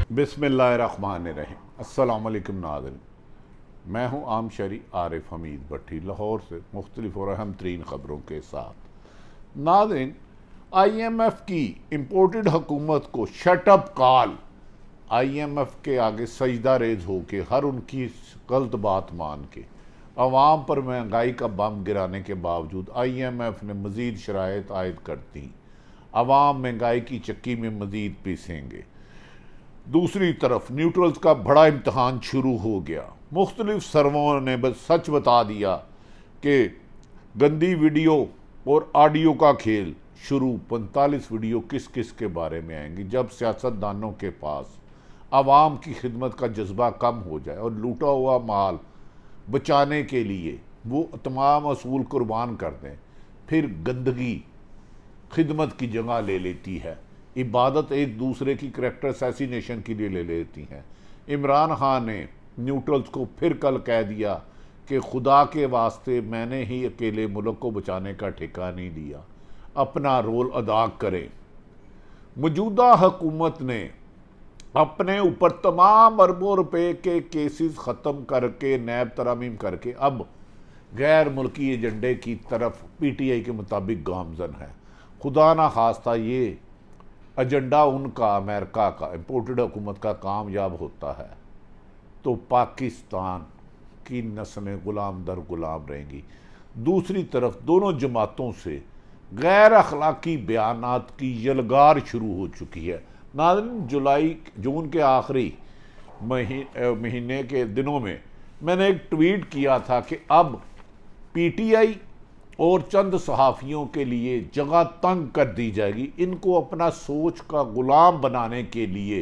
बिस्मिल्लाहिर्रहमानिर्रहीम। अस्सलाम वालेकुम नाज़रीन, मैं हूँ आम शहरी आरिफ हमीद भट्टी लाहौर से मुख्तलिफ और अहम तरीन ख़बरों के साथ। नाज़रीन, IMF की इम्पोर्टेड हुकूमत को शटअप कॉल, IMF के आगे सजदा रेज हो के हर उनकी गलत बात मान के अवाम पर महंगाई का बम गिराने के बावजूद IMF ने मज़ीद शराइत आयद कर दी। अवाम महंगाई की चक्की में मज़ीद पीसेंगे। दूसरी तरफ न्यूट्रल्स का बड़ा इम्तहान शुरू हो गया। मुख्तलिफ सर्वों ने बस सच बता दिया कि गंदी वीडियो और ऑडियो का खेल शुरू। 45 वीडियो किस किस के बारे में आएंगी जब सियासतदानों के पास आवाम की खिदमत का जज्बा कम हो जाए और लूटा हुआ माल बचाने के लिए वो तमाम असूल कुर्बान कर दें, फिर गंदगी खिदमत की जगह ले लेती है। इबादत एक दूसरे की करैक्टर असैसिनेशन के लिए ले लेती हैं। इमरान खान ने न्यूट्रल्स को फिर कल कह दिया कि खुदा के वास्ते मैंने ही अकेले मुल्क को बचाने का ठेका नहीं दिया, अपना रोल अदा करें। मौजूदा हुकूमत ने अपने ऊपर तमाम अरबों रुपए के केसेस ख़त्म करके नैब तरामीम करके अब गैर मुल्की एजेंडे की तरफ PTI के मुताबिक गामजन है। खुदा ना खास्ता ये एजेंडा उनका, अमेरिका का, इम्पोर्टेड हुकूमत का कामयाब होता है तो पाकिस्तान की नस्लें गुलाम दर गुलाम रहेंगी। दूसरी तरफ दोनों जमातों से गैर अखलाकी बयानात की यलगार शुरू हो चुकी है। नाज़रीन, जून के आखिरी महीने के दिनों में मैंने एक ट्वीट किया था कि अब PTI और चंद सहाफ़ियों के लिए जगह तंग कर दी जाएगी। इनको अपना सोच का गुलाम बनाने के लिए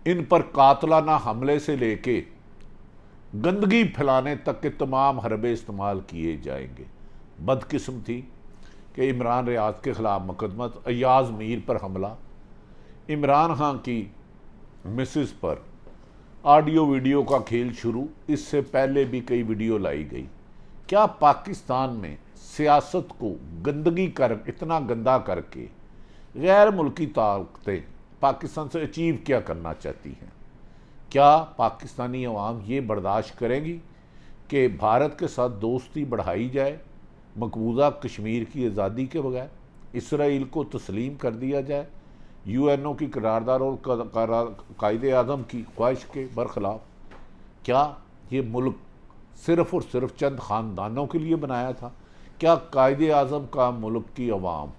इन पर कातलाना हमले से लेके गंदगी फैलाने तक के तमाम हरबे इस्तेमाल किए जाएंगे। बदकिस्मती कि इमरान रियाज के ख़िलाफ़ मुकदमा, अयाज मीर पर हमला, इमरान खान की मिसेस पर ऑडियो वीडियो का खेल शुरू। इससे पहले भी कई वीडियो लाई गई। क्या पाकिस्तान में सियासत को गंदगी कर इतना गंदा करके गैर मुल्की ताकतें पाकिस्तान से अचीव क्या करना चाहती हैं? क्या पाकिस्तानी अवाम ये बर्दाश्त करेंगी कि भारत के साथ दोस्ती बढ़ाई जाए, मकबूजा कश्मीर की आज़ादी के बगैर इसराइल को तस्लीम कर दिया जाए, UNO की करारदार और कायदे आज़म की ख्वाहिश के बरखिलाफ? क्या ये मुल्क सिर्फ़ और सिर्फ चंद ख़ानदानों के लिए बनाया था? क्या कायदे आज़म का मुल्क की अवाम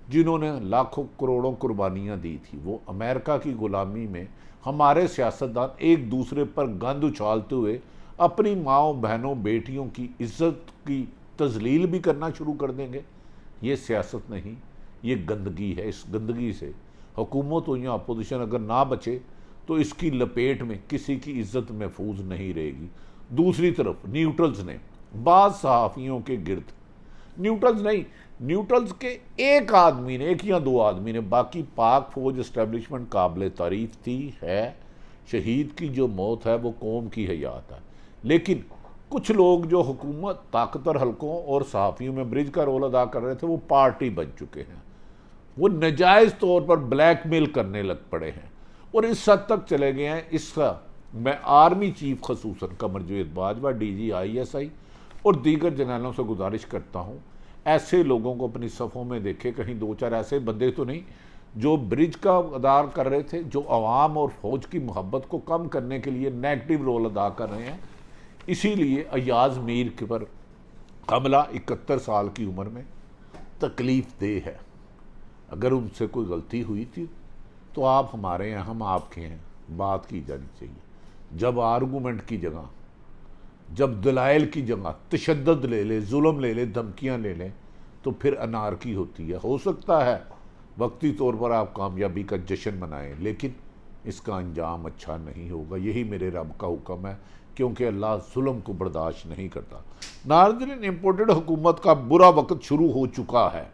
जिन्होंने लाखों करोड़ों कुर्बानियाँ दी थी, वो अमेरिका की ग़ुलामी में हमारे सियासतदान एक दूसरे पर गंद उछालते हुए अपनी माँओं, बहनों, बेटियों की इज़्ज़त की तज़लील भी करना शुरू कर देंगे? ये सियासत नहीं, ये गंदगी है। इस गंदगी से हुकूमत हो या अपोजिशन अगर ना बचे तो इसकी लपेट में किसी की इज़्ज़त महफूज नहीं रहेगी। दूसरी तरफ न्यूट्रल्स ने बाज़ सहाफ़ियों के गिर्द, न्यूट्रल्स के एक आदमी ने, एक या दो आदमी ने, बाकी पाक फौज इस्टेब्लिशमेंट काबिल तारीफ थी है। शहीद की जो मौत है वो कौम की हयात है। लेकिन कुछ लोग जो हुकूमत, ताकतवर हलकों और सहाफ़ियों में ब्रिज का रोल अदा कर रहे थे वो पार्टी बन चुके हैं। वो नाजायज़ तौर पर ब्लैकमेल करने लग पड़े हैं और इस हद तक चले गए हैं। इसका मैं आर्मी चीफ खसूसन कमरजावेद बाजवा, DG ISI और दीगर जनरलों से गुजारिश करता हूँ, ऐसे लोगों को अपनी सफ़ों में देखे। कहीं दो चार ऐसे बंदे तो नहीं जो ब्रिज का अदा कर रहे थे, जो अवाम और फौज की मोहब्बत को कम करने के लिए नेगेटिव रोल अदा कर रहे हैं। इसीलिए अयाज मीर के पर हमला 71 साल की उम्र में तकलीफ़ देह है। अगर उनसे कोई गलती हुई थी तो आप हमारे हैं, हम आपके हैं, बात की जानी चाहिए। जब आर्गूमेंट की जगह, जब दलाइल की जगह तशद्दुद ले ले, जुल्म ले ले, धमकियाँ ले लें तो फिर अनारकी होती है। हो सकता है वक्ती तौर पर आप कामयाबी का जश्न मनाएं, लेकिन इसका अंजाम अच्छा नहीं होगा। यही मेरे रब का हुक्म है, क्योंकि अल्लाह जुल्म को बर्दाश्त नहीं करता। नाज़रीन, इम्पोर्टेड हुकूमत का बुरा वक्त शुरू हो चुका है।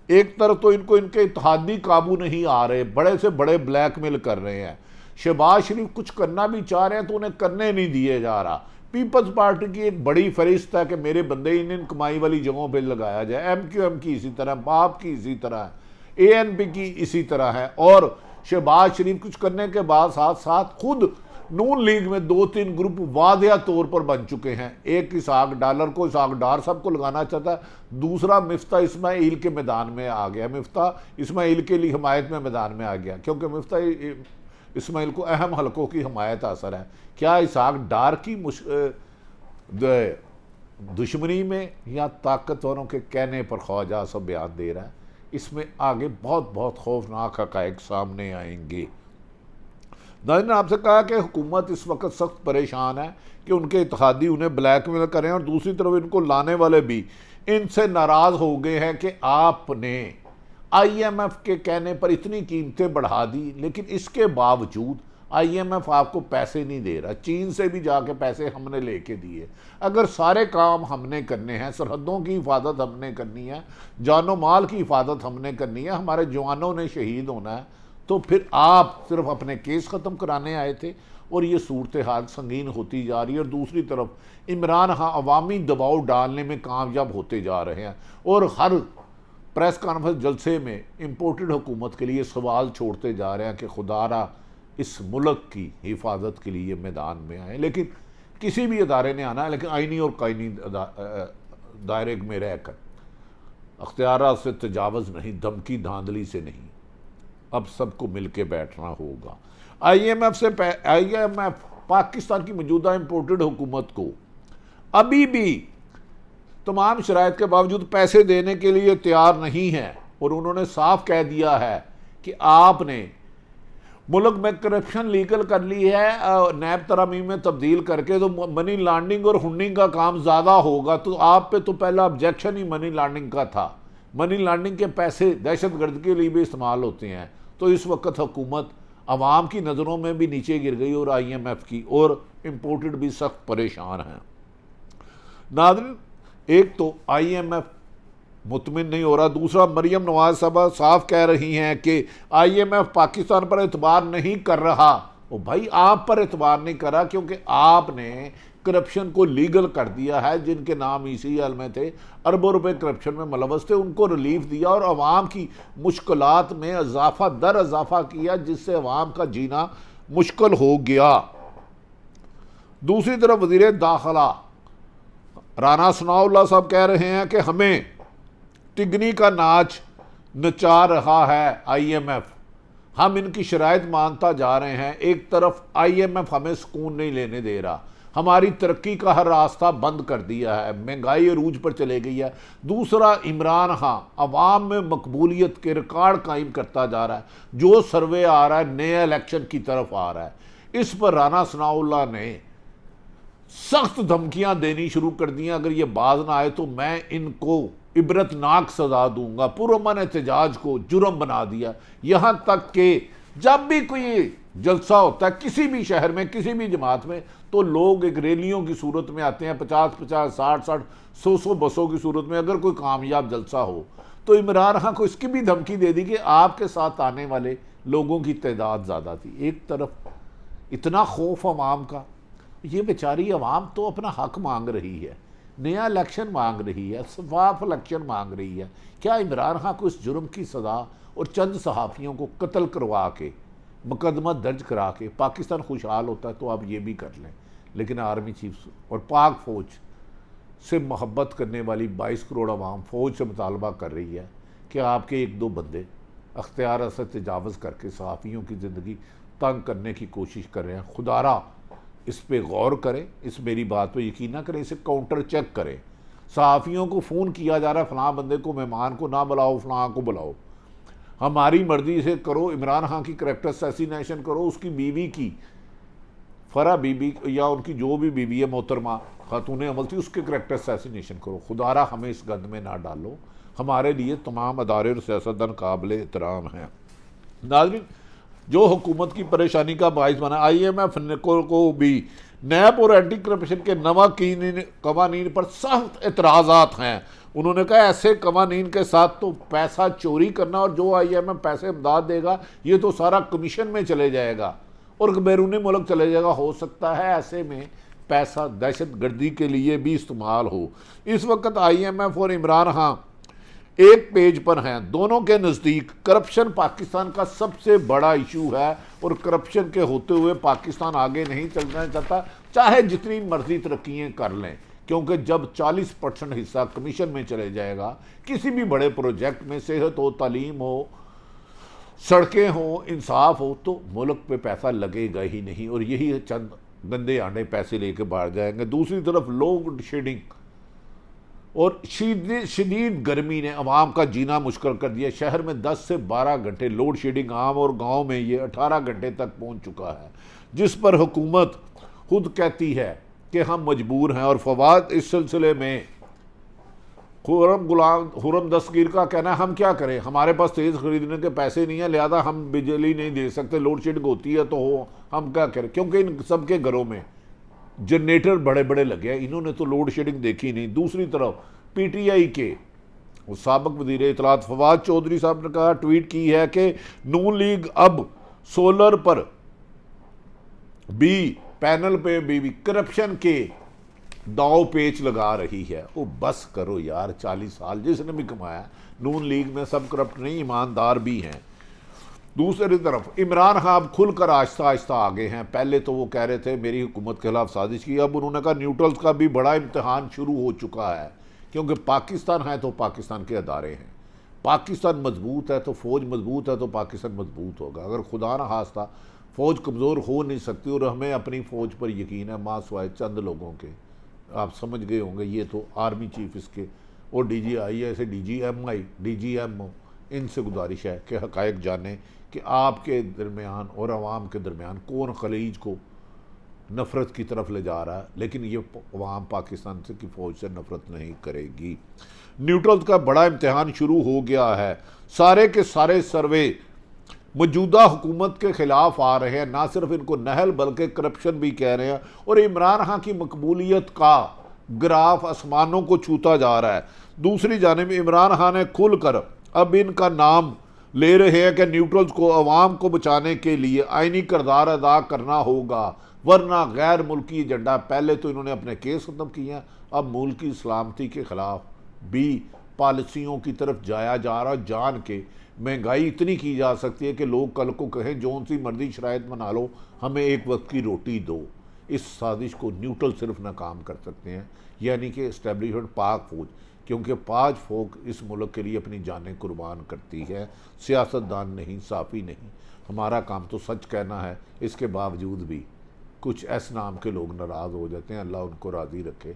एक तरफ तो इनको इनके इत्तेहादी काबू नहीं आ रहे, बड़े से बड़े ब्लैकमेल कर रहे हैं। शहबाज शरीफ कुछ करना भी चाह रहे हैं तो उन्हें करने नहीं दिए जा रहा। पीपल्स पार्टी की एक बड़ी फरिश्त है कि मेरे बंदे इन कमाई वाली जगहों पे लगाया जाए। MQM की इसी तरह, बाप की इसी तरह है, ANP की इसी तरह है, और शहबाज शरीफ कुछ करने के बाद साथ साथ खुद नून लीग में 2-3 ग्रुप वादिया तौर पर बन चुके हैं। एक इसहाक डालर को, इसहाक डार सबको लगाना चाहता है, दूसरा मिफ्ता इस्माइल के मैदान में आ गया, मिफ्ता इस्माइल के लिए हमायत में मैदान में आ गया, क्योंकि मिफ्ता इस्माइल को अहम हलकों की हमायत हासिल है। क्या इसहाक डार की दुश्मनी में या ताकतवरों के कहने पर ख्वाजा सब बयान दे रहा है? इसमें आगे बहुत बहुत खौफनाक हक़ाइक़ सामने आएंगे। नाज़रीन, ने आपसे कहा कि हुकूमत इस वक्त सख्त परेशान है कि उनके इत्तेहादी उन्हें ब्लैकमेल करें, और दूसरी तरफ इनको लाने वाले भी इनसे नाराज़ हो गए हैं कि आपने IMF के कहने पर इतनी कीमतें बढ़ा दी, लेकिन इसके बावजूद IMF आपको पैसे नहीं दे रहा। चीन से भी जाके पैसे हमने लेके दिए। अगर सारे काम हमने करने हैं, सरहदों की हिफाजत हमने करनी है, जानो माल की हिफाजत हमने करनी है, हमारे जवानों ने शहीद होना है, तो फिर आप सिर्फ अपने केस ख़त्म कराने आए थे, और ये सूरत हाल संगीन होती जा रही है। और दूसरी तरफ इमरान खान अवामी दबाव डालने में कामयाब होते जा रहे हैं, और हर प्रेस कॉन्फ्रेंस जलसे में इम्पोर्टेड हुकूमत के लिए सवाल छोड़ते जा रहे हैं कि खुदारा इस मुल्क की हिफाजत के लिए मैदान में आए। लेकिन किसी भी अदारे ने आना है, लेकिन आइनी और कायनी दायरे में रहकर, अख्तियारात से तजावज़ नहीं, धमकी धांधली से नहीं, अब सबको मिल के बैठना होगा। IMF पाकिस्तान की मौजूदा इम्पोर्टेड हुकूमत को अभी भी तमाम शराइत के बावजूद पैसे देने के लिए तैयार नहीं है, और उन्होंने साफ कह दिया है कि आपने मुल्क में करप्शन लीगल कर ली है, नैब तरामीम में तब्दील करके, तो मनी लॉन्ड्रिंग और हुंडिंग का काम ज़्यादा होगा। तो आप पे तो पहला ऑब्जेक्शन ही मनी लॉन्ड्रिंग का था। मनी लॉन्ड्रिंग के पैसे दहशतगर्द के लिए भी इस्तेमाल होते हैं। तो इस वक्त हुकूमत आवाम की नज़रों में भी नीचे गिर गई, और IMF की और इम्पोर्टेड भी सख्त परेशान हैं। नाज़रीन, एक तो IMF मुतमिन नहीं हो रहा, दूसरा मरियम नवाज साहबा साफ कह रही हैं कि IMF पाकिस्तान पर एतबार नहीं कर रहा। ओ भाई, आप पर एतबार नहीं कर रहा क्योंकि आपने करप्शन को लीगल कर दिया है। जिनके नाम ECL में थे, अरबों रुपए करप्शन में मुलव्वस थे, उनको रिलीफ दिया और अवाम की मुश्किलात में इजाफा दर इजाफा किया, जिससे अवाम का जीना मुश्किल हो गया। दूसरी तरफ वज़ीर दाखिला राना सनाउल्लाह साहब कह रहे हैं कि हमें तिगनी का नाच नचा रहा है IMF, हम इनकी शराइत मानता जा रहे हैं। एक तरफ IMF हमें सुकून नहीं लेने दे रहा, हमारी तरक्की का हर रास्ता बंद कर दिया है, महंगाई अरूज पर चले गई है। दूसरा, इमरान खान अवाम में मकबूलियत के रिकॉर्ड कायम करता जा रहा है, जो सर्वे आ रहा है नए इलेक्शन की तरफ आ रहा है। इस पर राना सनाउल्लाह ने सख्त धमकियां देनी शुरू कर दी, अगर ये बाज ना आए तो मैं इनको इबरतनाक सजा दूंगा। पुरअमन एहतजाज को जुर्म बना दिया। यहाँ तक कि जब भी कोई जलसा होता है किसी भी शहर में, किसी भी जमात में, तो लोग एक रैलियों की सूरत में आते हैं, 50-50, 60-60, 100-100 बसों की सूरत में। अगर कोई कामयाब जलसा हो तो इमरान खान को इसकी भी धमकी दे दी कि आपके साथ आने वाले लोगों की तादाद ज़्यादा थी। एक तरफ इतना खौफ अवाम का, ये बेचारी अवाम तो अपना हक मांग रही है, नया इलेक्शन मांग रही है, शफाफ इलेक्शन मांग रही है। क्या इमरान खान को इस जुर्म की सज़ा और चंद सहाफ़ियों को कत्ल करवा के, मुकदमा दर्ज करा के पाकिस्तान खुशहाल होता है तो आप ये भी कर लें। लेकिन आर्मी चीफ और पाक फ़ौज से मोहब्बत करने वाली 22 करोड़ अवाम फ़ौज से मुतालबा कर रही है कि आपके 1-2 बंदे अख्तियार से तजावज़ करके सहाफ़ियों की ज़िंदगी तंग करने की कोशिश कर रहे हैं। खुदारा इस पे गौर करें, इस मेरी बात पे यकीन ना करें, इसे काउंटर चेक करें। सहाफ़ियों को फ़ोन किया जा रहा है, फ़लाँ बंदे को, मेहमान को ना बुलाओ, फ़लाँ को बुलाओ, हमारी मर्ज़ी से करो। इमरान खान की करैक्टर असैसिनेशन करो, उसकी बीवी की, फरा बीबी या उनकी जो भी बीवी है मोहतरमा खातून अमल थी, उसके करैक्टर असैसिनेशन करो। खुदारा हमें इस गंद में ना डालो। हमारे लिए तमाम अदारे और सियासतदान काबिल एहतराम हैं। नाज़रीन, जो हुकूमत की परेशानी का बाइस बना, IMF को भी नैब और एंटी करप्शन के नवा कवानीन पर सख्त एतराज़ात हैं। उन्होंने कहा ऐसे कवानीन के साथ तो पैसा चोरी करना और जो IMF पैसे इमदाद देगा ये तो सारा कमीशन में चले जाएगा और बैरूनी मुल्क चले जाएगा। हो सकता है ऐसे में पैसा दहशत गर्दी के लिए भी इस्तेमाल हो। इस वक्त IMF और इमरान खान ایک پیج پر ہیں. دونوں کے نزدیک کرپشن پاکستان کا سب سے بڑا ایشو ہے اور کرپشن کے ہوتے ہوئے پاکستان آگے نہیں چلنا چاہتا, چاہے جتنی مرضی ترقیاں کر لیں, کیونکہ جب 40% حصہ کمیشن میں چلے جائے گا کسی بھی بڑے پروجیکٹ میں, صحت ہو, تعلیم ہو, سڑکیں ہوں, انصاف ہو, تو ملک پہ پیسہ لگے گا ہی نہیں, اور یہی چند گندے آنڈے پیسے لے کے باہر جائیں گے. دوسری طرف لوڈ شیڈنگ اور شدید گرمی نے عوام کا جینا مشکل کر دیا. شہر میں 10 سے 12 گھنٹے لوڈ شیڈنگ عام, اور گاؤں میں یہ 18 گھنٹے تک پہنچ چکا ہے, جس پر حکومت خود کہتی ہے کہ ہم مجبور ہیں. اور فواد اس سلسلے میں خرم دستگیر کا کہنا ہے ہم کیا کریں, ہمارے پاس تیز خریدنے کے پیسے نہیں ہیں, لہذا ہم بجلی نہیں دے سکتے, لوڈ شیڈنگ ہوتی ہے تو ہم کیا کریں, کیونکہ ان سب کے گھروں میں جنریٹر بڑے بڑے لگے ہیں, انہوں نے تو لوڈ شیڈنگ دیکھی نہیں. دوسری طرف پی ٹی آئی کے سابق وزیر اطلاعات فواد چودھری صاحب نے کہا, ٹویٹ کی ہے کہ نون لیگ اب سولر پر بھی, پینل پہ بھی کرپشن کے داؤ پیچ لگا رہی ہے. وہ بس کرو یار, 40 سال جس نے بھی کمایا, نون لیگ میں سب کرپٹ نہیں, ایماندار بھی ہیں. دوسری طرف عمران خان کھل کر آہستہ آہستہ آگے ہیں. پہلے تو وہ کہہ رہے تھے میری حکومت کے خلاف سازش کی, اب انہوں نے کہا نیوٹرلز کا بھی بڑا امتحان شروع ہو چکا ہے, کیونکہ پاکستان ہے تو پاکستان کے ادارے ہیں, پاکستان مضبوط ہے تو فوج مضبوط ہے تو پاکستان مضبوط ہوگا. اگر خدا نہ خواستہ فوج کمزور ہو نہیں سکتی, اور ہمیں اپنی فوج پر یقین ہے ماں سوائے چند لوگوں کے, آپ سمجھ گئے ہوں گے, یہ تو آرمی چیف اس کے اور ڈی جی آئی ایسے ڈی جی ایم آئی, ڈی جی ایم او, ان سے گزارش ہے کہ حقائق جانیں کہ آپ کے درمیان اور عوام کے درمیان کون خلیج کو نفرت کی طرف لے جا رہا ہے, لیکن یہ عوام پاکستان سے کی فوج سے نفرت نہیں کرے گی. نیوٹرلز کا بڑا امتحان شروع ہو گیا ہے. سارے کے سارے سروے موجودہ حکومت کے خلاف آ رہے ہیں, نہ صرف ان کو نہل بلکہ کرپشن بھی کہہ رہے ہیں, اور عمران خان کی مقبولیت کا گراف آسمانوں کو چھوتا جا رہا ہے. دوسری جانب عمران خان نے کھل کر اب ان کا نام لے رہے ہیں کہ نیوٹرلز کو عوام کو بچانے کے لیے آئینی کردار ادا کرنا ہوگا, ورنہ غیر ملکی ایجنڈا. پہلے تو انہوں نے اپنے کیس ختم کیے ہیں, اب ملکی سلامتی کے خلاف بھی پالیسیوں کی طرف جایا جا رہا, جان کے مہنگائی اتنی کی جا سکتی ہے کہ لوگ کل کو کہیں جون سی مرضی شرائط بنا لو, ہمیں ایک وقت کی روٹی دو. اس سازش کو نیوٹرل صرف ناکام کر سکتے ہیں, یعنی کہ اسٹیبلشمنٹ پاک فوج, کیونکہ پاک فوج اس ملک کے لیے اپنی جانیں قربان کرتی ہے, سیاستدان نہیں, صافی نہیں. ہمارا کام تو سچ کہنا ہے, اس کے باوجود بھی کچھ ایس نام کے لوگ ناراض ہو جاتے ہیں, اللہ ان کو راضی رکھے.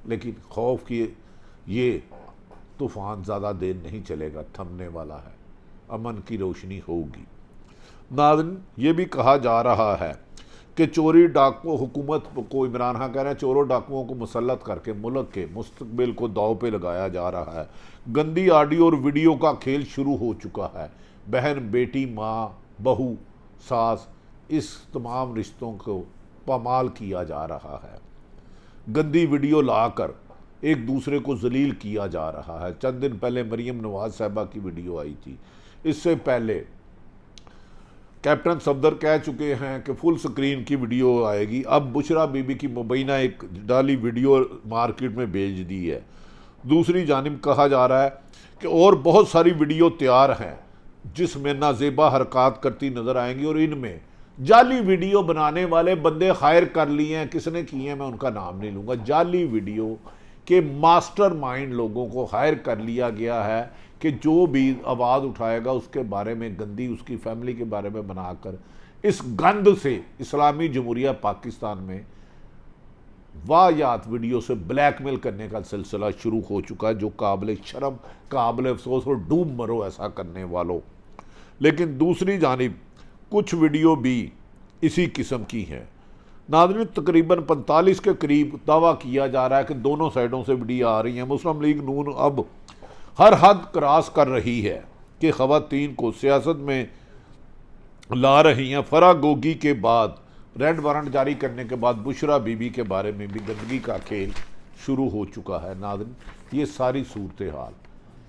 لیکن خوف کی یہ طوفان زیادہ دیر نہیں چلے گا, تھمنے والا ہے, امن کی روشنی ہوگی. ناظرین, یہ بھی کہا جا رہا ہے کہ چوری ڈاکو حکومت کو, عمران خان کہہ رہے ہیں چوروں ڈاکوؤں کو مسلط کر کے ملک کے مستقبل کو داؤ پہ لگایا جا رہا ہے. گندی آڈیو اور ویڈیو کا کھیل شروع ہو چکا ہے. بہن بیٹی, ماں بہو, ساس, اس تمام رشتوں کو پامال کیا جا رہا ہے. گندی ویڈیو لا کر ایک دوسرے کو ذلیل کیا جا رہا ہے. چند دن پہلے مریم نواز صاحبہ کی ویڈیو آئی تھی, اس سے پہلے کیپٹن صفدر کہہ چکے ہیں کہ فل سکرین کی ویڈیو آئے گی. اب بشرا بی بی کی مبینہ ایک ڈالی ویڈیو مارکیٹ میں بھیج دی ہے. دوسری جانب کہا جا رہا ہے کہ اور بہت ساری ویڈیو تیار ہیں جس میں نازیبا حرکات کرتی نظر آئیں گی, اور ان میں جعلی ویڈیو بنانے والے بندے ہائر کر لیے ہیں. کس نے کیے ہیں میں ان کا نام نہیں لوں گا. جعلی ویڈیو کے ماسٹر مائنڈ لوگوں کو ہائر کر لیا گیا ہے کہ جو بھی آواز اٹھائے گا اس کے بارے میں گندی, اس کی فیملی کے بارے میں بنا کر اس گند سے اسلامی جمہوریہ پاکستان میں واہیات ویڈیو سے بلیک میل کرنے کا سلسلہ شروع ہو چکا ہے, جو قابل شرم, قابل افسوس, اور ڈوب مرو ایسا کرنے والوں. لیکن دوسری جانب کچھ ویڈیو بھی اسی قسم کی ہیں. ناظرین, تقریباً 45 کے قریب دعویٰ کیا جا رہا ہے کہ دونوں سائڈوں سے ویڈیو آ رہی ہیں. مسلم لیگ نون اب ہر حد کراس کر رہی ہے کہ خواتین کو سیاست میں لا رہی ہیں. فرا گوگی کے بعد, ریڈ وارنٹ جاری کرنے کے بعد بشرا بی بی کے بارے میں بھی گندگی کا کھیل شروع ہو چکا ہے. ناظرین, یہ ساری صورتحال,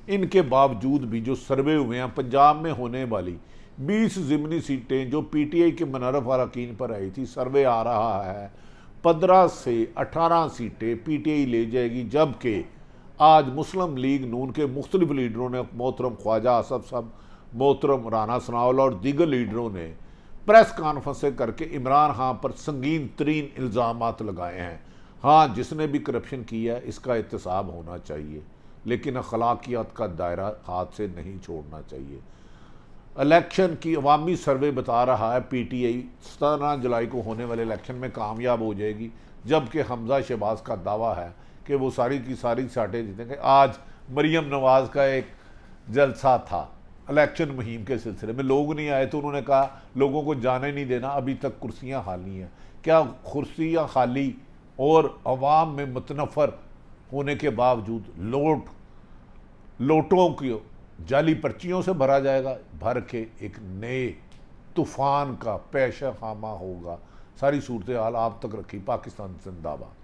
ان کے باوجود بھی جو سروے ہوئے ہیں, پنجاب میں ہونے والی 20 ضمنی سیٹیں جو پی ٹی آئی کے منحرف اراکین پر آئی تھی, سروے آ رہا ہے 15 سے 18 سیٹیں پی ٹی آئی لے جائے گی, جبکہ آج مسلم لیگ نون کے مختلف لیڈروں نے، محترم خواجہ آصف صاحب، محترم رانا ثناءاللہ اور دیگر لیڈروں نے پریس کانفرنسیں کر کے عمران خان پر سنگین ترین الزامات لگائے ہیں۔ ہاں، جس نے بھی کرپشن کیا ہے اس کا احتساب ہونا چاہیے، لیکن اخلاقیات کا دائرہ ہاتھ سے نہیں چھوڑنا چاہیے۔ الیکشن کی عوامی سروے بتا رہا ہے پی ٹی آئی 17 جولائی کو ہونے والے الیکشن میں کامیاب ہو جائے گی، جبکہ حمزہ شہباز کا دعویٰ ہے کہ وہ ساری کی ساری سیٹیں جیتیں گے۔ آج مریم نواز کا ایک جلسہ تھا الیکشن مہم کے سلسلے میں، لوگ نہیں آئے تو انہوں نے کہا لوگوں کو جانے نہیں دینا، ابھی تک کرسیاں خالی ہیں۔ کیا کرسیاں خالی اور عوام میں متنفر ہونے کے باوجود لوٹوں کی جعلی پرچیوں سے بھرا جائے گا؟ بھر کے ایک نئے طوفان کا پیش خامہ ہوگا۔ ساری صورتحال آپ تک رکھی۔ پاکستان زندہ باد۔